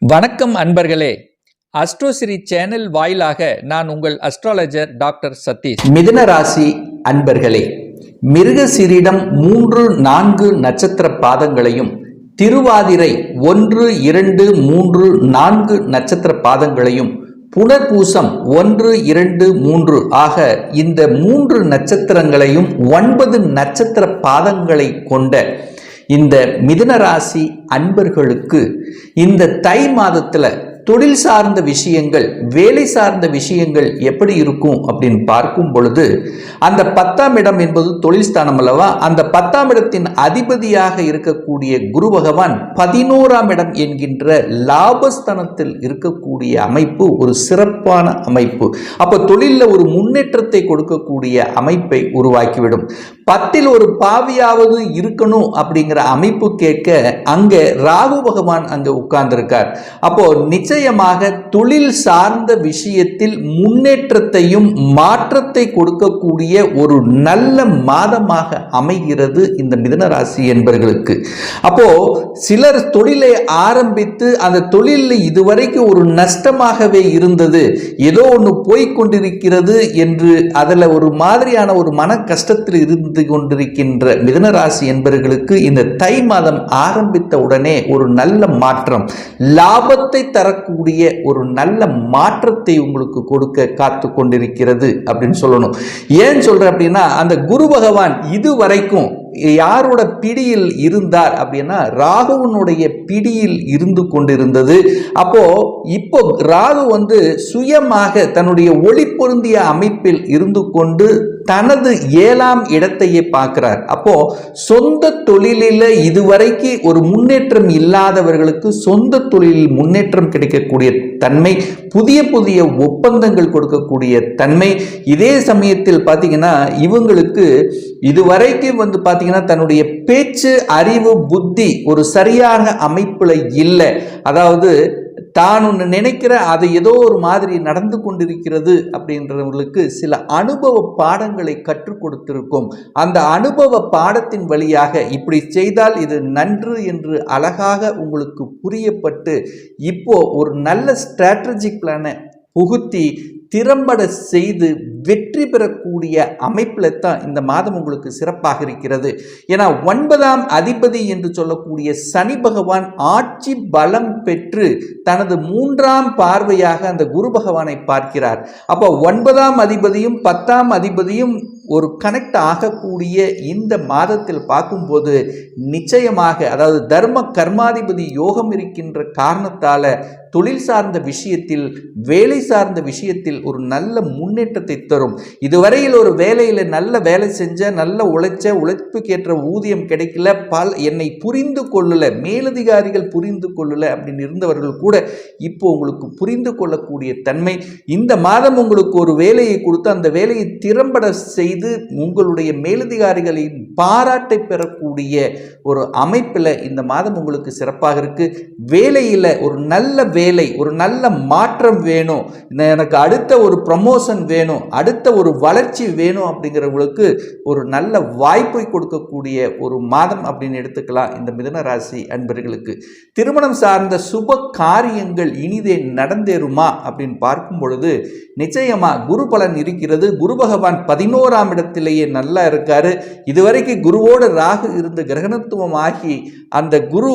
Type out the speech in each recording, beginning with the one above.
வணக்கம் அன்பர்களே. அஸ்ட்ரோசிரி சேனல் வாயிலாக நான் உங்கள் அஸ்ட்ராலஜர் டாக்டர் சதீஷ். மிதுன ராசி அன்பர்களே, மிருகசீரிடம் 3-4 நட்சத்திர பாதங்களையும், திருவாதிரை 1, 2, 3, 4 நட்சத்திர பாதங்களையும், புனர்பூசம் 1, 2, 3 ஆக இந்த 3 நட்சத்திரங்களையும் 9 நட்சத்திர பாதங்களை கொண்ட இந்த மிதுன ராசி அன்பர்களுக்கு இந்த தை மாதத்துல தொழில் சார்ந்த விஷயங்கள், வேலை சார்ந்த விஷயங்கள் எப்படி இருக்கும் அப்படின்னு பார்க்கும் பொழுது, அந்த 10ஆம் இடம் என்பது தொழில் ஸ்தானம் அல்லவா? அந்த 10ஆம் இடத்தின் அதிபதியாக இருக்கக்கூடிய குரு பகவான் 11ஆம் இடம் என்கின்ற லாபஸ்தானத்தில் இருக்கக்கூடிய அமைப்பு ஒரு சிறப்பான அமைப்பு. அப்ப தொழிலில் ஒரு முன்னேற்றத்தை கொடுக்கக்கூடிய அமைப்பை உருவாக்கிவிடும். 10ல் ஒரு பாவியாவது இருக்கணும் அப்படிங்கிற அமைப்பு கேட்க அங்க ராகு பகவான் அங்க உட்கார்ந்திருக்கார். அப்போ நிச்சயமாக தொழில் சார்ந்த விஷயத்தில் முன்னேற்றத்தையும் மாற்றத்தை கொடுக்கக்கூடிய ஒரு நல்ல மாதமாக அமைகிறது இந்த மிதுன ராசி என்பவர்களுக்கு. அப்போ சிலர் தொழிலை ஆரம்பித்து அந்த தொழிலில் இதுவரைக்கும் ஒரு நஷ்டமாகவே இருந்தது, ஏதோ ஒன்று போய்கொண்டிருக்கிறது என்று அதில் ஒரு மாதிரியான ஒரு மன கஷ்டத்தில் இருந்து கொண்டிருக்கின்ற மிதுன ராசி என்பவர்களுக்கு இந்த தை மாதம் ஆரம்பித்த உடனே ஒரு நல்ல மாற்றம், லாபத்தை தரக்கூடிய ஒரு நல்ல மாற்றத்தை உங்களுக்கு கொடுக்க காத்து கொண்டிருக்கிறது அப்படின்னு சொல்லணும். ஏன் சொல்றேன் அப்படின்னா, அந்த குரு பகவான் இதுவரைக்கும் யாரோட பிடியில் இருந்தார் அப்படின்னா ராகுவனுடைய பிடியில் இருந்து கொண்டிருந்தது. அப்போ இப்போ ராகு சுயமாக தன்னுடைய ஒளி பொருந்திய அமைப்பில் இருந்து கொண்டு தனது 7ஆம் இடத்தையே பார்க்கிறார். அப்போ சொந்த தொழிலில் இதுவரைக்கு ஒரு முன்னேற்றம் இல்லாதவர்களுக்கு சொந்த தொழிலில் முன்னேற்றம் கிடைக்கக்கூடிய தன்மை, புதிய புதிய ஒப்பந்தங்கள் கொடுக்கக்கூடிய தன்மை. இதே சமயத்தில் பார்த்தீங்கன்னா இவங்களுக்கு இதுவரைக்கும் பார்த்தீங்கன்னா தன்னுடைய பேச்சு, அறிவு, புத்தி ஒரு சரியான அமைப்புல இல்லை. அதாவது தான் ஒன்று நினைக்கிற அது ஏதோ ஒரு மாதிரி நடந்து கொண்டிருக்கிறது அப்படின்றவங்களுக்கு சில அனுபவ பாடங்களை கற்றுக் கொடுத்திருக்கும். அந்த அனுபவ பாடத்தின் வழியாக இப்படி செய்தால் இது நன்று என்று அழகாக உங்களுக்கு புரியப்பட்டு இப்போ ஒரு நல்ல ஸ்ட்ராட்டஜிக் பிளானை புகுத்தி திறம்பட செய்து வெற்றி பெறக்கூடிய அமைப்பில் தான் இந்த மாதம் உங்களுக்கு சிறப்பாக இருக்கிறது. ஏன்னா 9ஆம் அதிபதி என்று சொல்லக்கூடிய சனி பகவான் ஆட்சி பலம் பெற்று தனது 3ஆம் பார்வையாக அந்த குரு பகவானை பார்க்கிறார். அப்போ 9ஆம் அதிபதியும் 10ஆம் அதிபதியும் ஒரு கனெக்ட் ஆகக்கூடிய இந்த மாதத்தில் பார்க்கும்போது நிச்சயமாக, அதாவது தர்ம கர்மாதிபதி யோகம் இருக்கின்ற காரணத்தால தொழில் சார்ந்த விஷயத்தில், வேலை சார்ந்த விஷயத்தில் ஒரு நல்ல முன்னேற்றத்தை தரும். இதுவரையில் ஒரு வேலையில் நல்ல வேலை செஞ்ச, நல்ல உழைப்புக்கேற்ற ஊதியம் கிடைக்கல, என்னை புரிந்து கொள்ளல, மேலதிகாரிகள் புரிந்து கொள்ளல அப்படின்னு இருந்தவர்கள் கூட இப்போ உங்களுக்கு புரிந்து கொள்ளக்கூடிய தன்மை. இந்த மாதம் உங்களுக்கு ஒரு வேலையை கொடுத்து அந்த வேலையை திறம்பட செய்து உங்களுடைய மேலதிகாரிகளின் பாராட்டை பெறக்கூடிய ஒரு அமைப்பில் இந்த மாதம் உங்களுக்கு சிறப்பாக இருக்கு. வேலையில் ஒரு நல்ல வேலை, ஒரு நல்ல மாற்றம் வேணும், எனக்கு அடுத்த ஒரு ப்ரமோஷன் வேணும், அடுத்த ஒரு வளர்ச்சி வேணும் அப்படிங்கிறவங்களுக்கு ஒரு நல்ல வாய்ப்பை கொடுக்கக்கூடிய ஒரு மாதம் அப்படின்னு எடுத்துக்கலாம் இந்த மிதுன ராசி அன்பர்களுக்கு. திருமணம் சார்ந்த சுப காரியங்கள் இனிதே நடந்தேறுமா அப்படின்னு பார்க்கும் பொழுது நிச்சயமா குரு பலன் இருக்கிறது. குரு பகவான் 11ஆம் இடத்திலேயே நல்லா இருக்காரு. இதுவரைக்கும் குருவோடு ராகு இருந்த கிரகணத்துவம் ஆகி அந்த குரு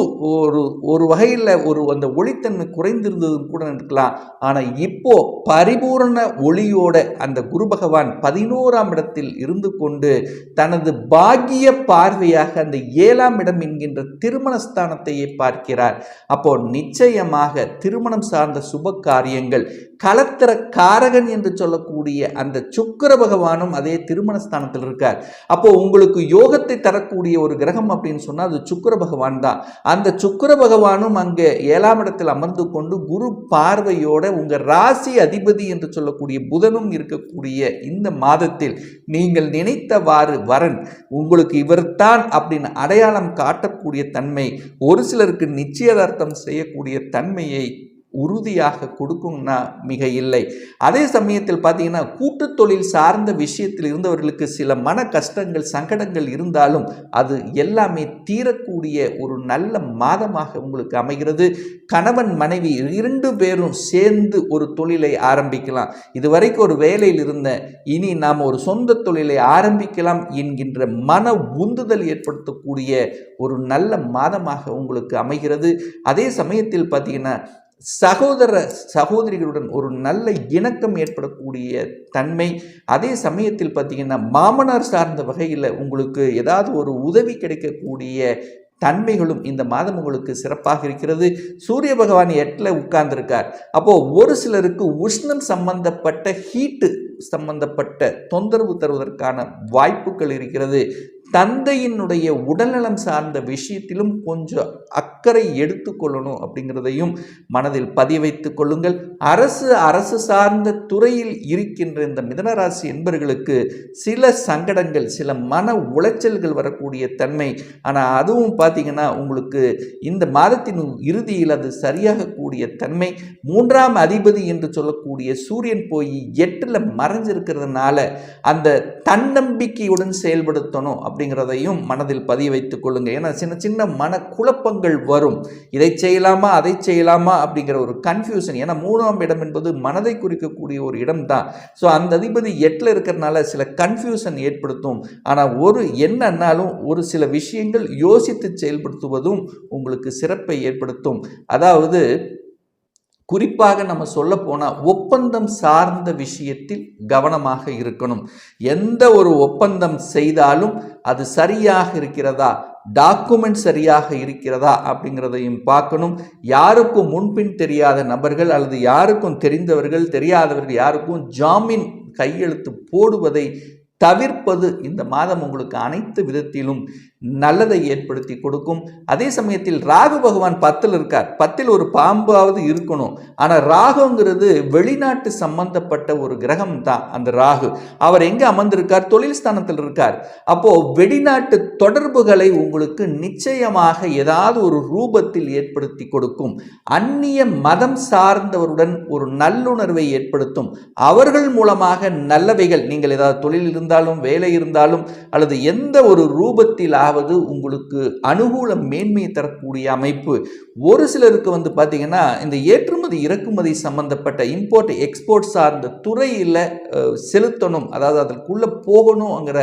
ஒரு வகையில் அந்த ஒளித்தன்மை குறைந்திருந்ததுன்னு கூட இருக்கலாம். ஆனால் இப்போ பரிபூர்ண ஒளியோட அந்த குரு பகவான் 11ஆம் இடத்தில் இருந்து கொண்டு தனது பாக்கிய பார்வையாக அந்த 7ஆம் இடம் என்கின்ற திருமணஸ்தானத்தையே பார்க்கிறார். அப்போ நிச்சயமாக திருமணம் சார்ந்த சுப காரியங்கள், கலத்திர காரகன் என்று சொல்லக்கூடிய அந்த சுக்கிர பகவானும் அதே திருமணஸ்தானத்தில் இருக்கார். அப்போ உங்களுக்கு யோகத்தை தரக்கூடிய ஒரு கிரகம் அப்படின்னு சொன்னால் அது சுக்கிர பகவான் தான். அந்த சுக்கிர பகவானும் அங்கே 7ஆம் இடத்தில் அமர்ந்து கொண்டு குரு பார்வையோட உங்க ராசி அதிபதி என்று சொல்லக்கூடிய புதனும் இருக்கக்கூடிய இந்த மாதத்தில் நீங்கள் நினைத்தவாறு வரன் உங்களுக்கு இவர்தான் அப்படின்னு அடையாளம் காட்டக்கூடிய தன்மை, ஒரு சிலருக்கு நிச்சயதார்த்தம் செய்யக்கூடிய தன்மையை உறுதியாக கொடுக்கும்னா மிக இல்லை. அதே சமயத்தில் பார்த்தீங்கன்னா கூட்டு தொழில் சார்ந்த விஷயத்தில் இருந்தவர்களுக்கு சில மன கஷ்டங்கள் சங்கடங்கள் இருந்தாலும் அது எல்லாமே தீரக்கூடிய ஒரு நல்ல மாதமாக உங்களுக்கு அமைகிறது. கணவன் மனைவி 2 பேரும் சேர்ந்து ஒரு தொழிலை ஆரம்பிக்கலாம். இதுவரைக்கும் ஒரு வேலையில் இருந்த இனி நாம் ஒரு சொந்த தொழிலை ஆரம்பிக்கலாம் என்கின்ற மன உந்துதல் ஏற்படுத்தக்கூடிய ஒரு நல்ல மாதமாக உங்களுக்கு அமைகிறது. அதே சமயத்தில் பார்த்தீங்கன்னா சகோதர சகோதரிகளுடன் ஒரு நல்ல இணக்கம் ஏற்படக்கூடிய தன்மை. அதே சமயத்தில் பார்த்தீங்கன்னா மாமனார் சார்ந்த வகையில் உங்களுக்கு ஏதாவது ஒரு உதவி கிடைக்கக்கூடிய தன்மைகளும் இந்த மாதம் உங்களுக்கு சிறப்பாக இருக்கிறது. சூரிய பகவான் 8ல் உட்கார்ந்திருக்கார். அப்போது ஒரு சிலருக்கு உஷ்ணம் சம்பந்தப்பட்ட ஹீட்டு சம்பந்தப்பட்ட தொந்தரவு தருவதற்கான வாய்ப்புகள் இருக்கிறது. தந்தையினுடைய உடல்நலம் சார்ந்த விஷயத்திலும் கொஞ்சம் அக்கறை எடுத்துக்கொள்ளணும் அப்படிங்கிறதையும் மனதில் பதிய வைத்துக் கொள்ளுங்கள். அரசு சார்ந்த துறையில் இருக்கின்ற இந்த மிதுனராசி என்பவர்களுக்கு சில சங்கடங்கள் சில மன உளைச்சல்கள் வரக்கூடிய தன்மை. ஆனால் அதுவும் பார்த்தீங்கன்னா உங்களுக்கு இந்த மாதத்தின் இறுதியில் அது சரியாக கூடிய தன்மை. 3ஆம் அதிபதி என்று சொல்லக்கூடிய சூரியன் போய் 8ல் மறைஞ்சிருக்கிறதுனால அந்த தன்னம்பிக்கையுடன் செயல்படுத்தணும் அப்படிங்கிறதையும் மனதில் பதிய வைத்துக் கொள்ளுங்க. ஏன்னா சின்ன சின்ன மன குழப்பங்கள் வரும். இதை செய்யலாமா அதை செய்யலாமா அப்படிங்கிற ஒரு கன்ஃபியூஷன். ஏன்னா 3ஆம் இடம் என்பது மனதை குறிக்கக்கூடிய ஒரு இடம் தான். ஸோ அந்த அதிபதி 8ல் இருக்கிறதுனால சில கன்ஃபியூஷன் ஏற்படுத்தும். ஆனால் என்னன்னாலும் ஒரு சில விஷயங்கள் யோசித்து செயல்படுத்துவதும் உங்களுக்கு சிறப்பை ஏற்படுத்தும். அதாவது குறிப்பாக நம்ம சொல்ல போனால் ஒப்பந்தம் சார்ந்த விஷயத்தில் கவனமாக இருக்கணும். எந்த ஒரு ஒப்பந்தம் செய்தாலும் அது சரியாக இருக்கிறதா, டாக்குமெண்ட் சரியாக இருக்கிறதா அப்படிங்கிறதையும் பார்க்கணும். யாருக்கும் முன்பின் தெரியாத நபர்கள் அல்லது யாருக்கும் தெரிந்தவர்கள் தெரியாதவர்கள் யாருக்கும் ஜாமீன் கையெழுத்து போடுவதை தவிர்ப்பது இந்த மாதம் உங்களுக்கு அனைத்து விதத்திலும் நல்லதை ஏற்படுத்தி கொடுக்கும். அதே சமயத்தில் ராகு பகவான் 10ல் இருக்கார். 10ல் ஒரு பாம்பாவது இருக்கணும். ஆனால் ராகுங்கிறது வெளிநாட்டு சம்பந்தப்பட்ட ஒரு கிரகம் தான். அந்த ராகு அவர் எங்கே அமர்ந்திருக்கார்? தொழில் ஸ்தானத்தில் இருக்கார். அப்போ வெளிநாட்டு தொடர்புகளை உங்களுக்கு நிச்சயமாக ஏதாவது ஒரு ரூபத்தில் ஏற்படுத்தி கொடுக்கும். அந்நிய மதம் சார்ந்தவருடன் ஒரு நல்லுணர்வை ஏற்படுத்தும். அவர்கள் மூலமாக நல்லவைகள் நீங்கள் ஏதாவது தொழில் இருந்தாலும் வேலை இருந்தாலும் அல்லது எந்த ஒரு ரூபத்தில் உங்களுக்கு அனுகூல மேன்மையை தரக்கூடிய அமைப்பு. ஒரு சிலருக்கு பார்த்தீங்கன்னா இந்த ஏற்றுமதி இறக்குமதி சம்பந்தப்பட்ட இம்போர்ட் எக்ஸ்போர்ட் சார்ந்த துறையில் செலுத்தணும், அதாவது அதற்குள்ள போகணுங்கிற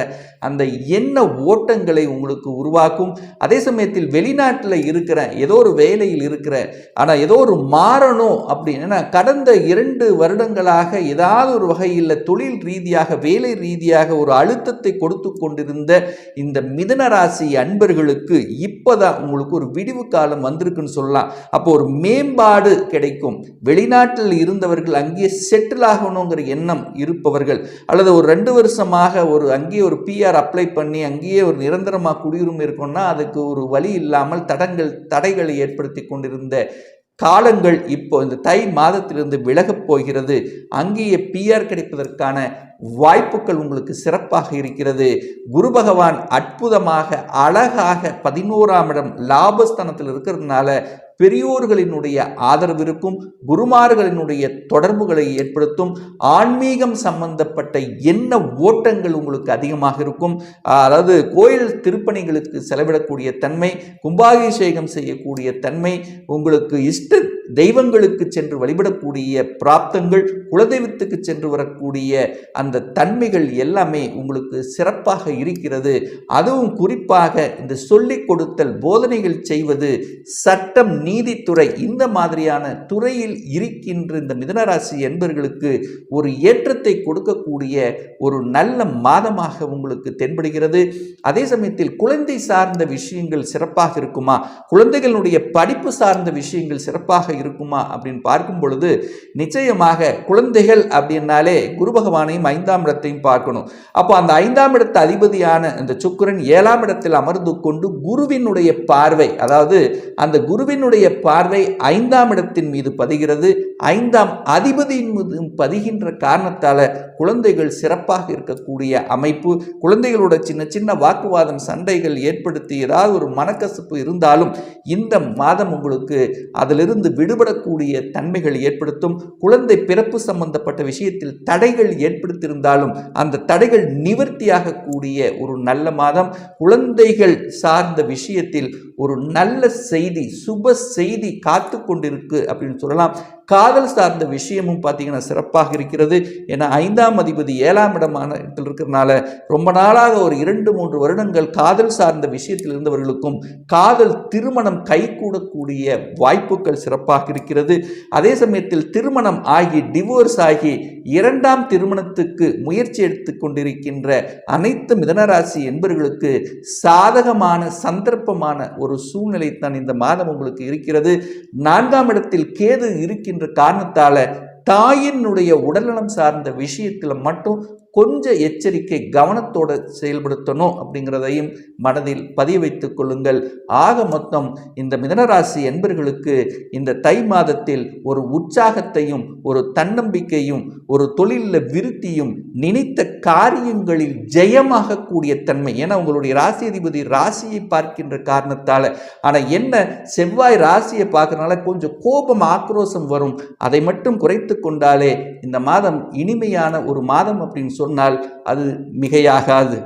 அந்த எண்ண ஓட்டங்களை உங்களுக்கு உருவாக்கும். அதே சமயத்தில் வெளிநாட்டில் இருக்கிற ஏதோ ஒரு வேலையில் இருக்கிற ஆனால் ஏதோ ஒரு மாறணும் அப்படின்னா கடந்த 2 வருடங்களாக ஏதாவது ஒரு வகையில் தொழில் ரீதியாக வேலை ரீதியாக ஒரு அழுத்தத்தை கொடுத்து கொண்டிருந்த இந்த மிதுன ராசி அன்பர்களுக்கு இப்பதான் உங்களுக்கு ஒரு விடிவு காலம் வந்திருக்குன்னு சொல்லலாம். அப்போ ஒரு மேம்பாடு கிடைக்கும். வெளிநாட்டில் இருந்தவர்கள் அங்கே செட்டில் ஆகணுங்கிற எண்ணம் இருப்பவர்கள் அல்லது ஒரு 2 வருஷமாக அங்கேயே ஒரு PR அப்ளை பண்ணி அங்கேயே ஒரு நிரந்தரமாக குடியுரிமை இருக்கும்னா அதுக்கு ஒரு வழி இல்லாமல் தடைகளை ஏற்படுத்தி கொண்டிருந்த காலங்கள் இப்போ இந்த தை மாதத்திலிருந்து விலகப் போகிறது. அங்கேயே PR கிடைப்பதற்கான வாய்ப்புகள் உங்களுக்கு சிறப்பாக இருக்கிறது. குரு பகவான் அற்புதமாக அழகாக 11ஆம் இடம் லாபஸ்தானத்தில் இருக்கிறதுனால பெரியோர்களினுடைய ஆதரவு இருக்கும். குருமார்களினுடைய தொடர்புகளை ஏற்படுத்தும். ஆன்மீகம் சம்பந்தப்பட்ட எண்ண ஓட்டங்கள் உங்களுக்கு அதிகமாக இருக்கும். அதாவது கோயில் திருப்பணிகளுக்கு செலவிடக்கூடிய தன்மை, கும்பாபிஷேகம் செய்யக்கூடிய தன்மை, உங்களுக்கு இஷ்ட தெய்வங்களுக்கு சென்று வழிபடக்கூடிய பிராப்தங்கள், குலதெய்வத்துக்கு சென்று வரக்கூடிய அந்த தன்மைகள் எல்லாமே உங்களுக்கு சிறப்பாக இருக்கிறது. அதுவும் குறிப்பாக இந்த சொல்லிக் கொடுத்தல் போதனைகள் செய்வது, சட்டம் நீதித்துறை இந்த மாதிரியான துறையில் இருக்கின்ற இந்த மிதுனராசி என்பவர்களுக்கு ஒரு ஏற்றத்தை கொடுக்கக்கூடிய ஒரு நல்ல மாதமாக உங்களுக்கு தென்படுகிறது. அதே சமயத்தில் குழந்தை சார்ந்த விஷயங்கள் சிறப்பாக இருக்குமா, குழந்தைகளுடைய படிப்பு சார்ந்த விஷயங்கள் சிறப்பாக இருக்குமா அப்படின்னு பார்க்கும் பொழுது நிச்சயமாக குழந்தைகள் அப்படின்னாலே குரு பகவானையும் 5ஆம் இடத்தையும் பார்க்கணும். அப்போ அந்த 5ஆம் இடத்து அதிபதியான இந்த சுக்கிரன் 7ஆம் இடத்தில் அமர்ந்து கொண்டு குருவினுடைய பார்வை, அதாவது அந்த குருவினுடைய பார்வை 5ஆம் இடத்தின் மீது பதிகிறது. 5ஆம் அதிபதியின் மீது பதிகின்ற காரணத்தால குழந்தைகள் சிறப்பாக இருக்கக்கூடிய அமைப்பு. குழந்தைகளோட சின்ன சின்ன வாக்குவாதம் சண்டைகள் ஏற்படுத்தி ஏதாவது ஒரு மனக்கசப்பு இருந்தாலும் இந்த மாதம் உங்களுக்கு அதிலிருந்து விடுபடக்கூடிய தன்மைகள் ஏற்படுத்தும். குழந்தை பிறப்பு சம்பந்தப்பட்ட விஷயத்தில் தடைகள் ஏற்படுத்தியிருந்தாலும் அந்த தடைகள் நிவர்த்தியாகக்கூடிய ஒரு நல்ல மாதம். குழந்தைகள் சார்ந்த விஷயத்தில் ஒரு நல்ல செய்தி, சுப செய்தி காத்து கொண்டிருக்கு அப்படின்னு சொல்லலாம். காதல் சார்ந்த விஷயமும் பார்த்தீங்கன்னா சிறப்பாக இருக்கிறது. ஏன்னா 5ஆம் அதிபதி 7ஆம் இடத்தில் இருக்கிறதுனால ரொம்ப நாளாக ஒரு 2-3 வருடங்கள் காதல் சார்ந்த விஷயத்தில் இருந்தவர்களுக்கும் காதல் திருமணம் கைகூடக்கூடிய வாய்ப்புகள் சிறப்பாக இருக்கிறது. அதே சமயத்தில் திருமணம் ஆகி டிவோர்ஸ் ஆகி 2ஆம் திருமணத்துக்கு முயற்சி எடுத்துக் கொண்டிருக்கின்ற அனைத்து மிதனராசி என்பவர்களுக்கு சாதகமான சந்தர்ப்பமான ஒரு சூழ்நிலை தான் இந்த மாதம் உங்களுக்கு இருக்கிறது. 4ஆம் இடத்தில் கேது இருக்கின்ற காரணத்தால தாயினுடைய உடல்நலம் சார்ந்த விஷயத்தில் மட்டும் கொஞ்சம் எச்சரிக்கை கவனத்தோட செயல்படுத்தணும் அப்படிங்கிறதையும் மனதில் பதிய வைத்துக் கொள்ளுங்கள். ஆக மொத்தம் இந்த மிதனராசி என்பர்களுக்கு இந்த தை மாதத்தில் ஒரு உற்சாகத்தையும் ஒரு தன்னம்பிக்கையும் ஒரு தொழிலில் விருத்தியும் நினைத்த காரியங்களில் ஜெயமாக கூடிய தன்மை. ஏன்னா உங்களுடைய ராசி அதிபதி ராசியை பார்க்கின்ற காரணத்தால், ஆனால் என்ன செவ்வாய் ராசியை பார்க்கறதுனால கொஞ்சம் கோபம் ஆக்ரோஷம் வரும். அதை மட்டும் குறைத்து கொண்டாலே இந்த மாதம் இனிமையான ஒரு மாதம் அப்படின்னு சொன்னால் அது மிகையாகாது.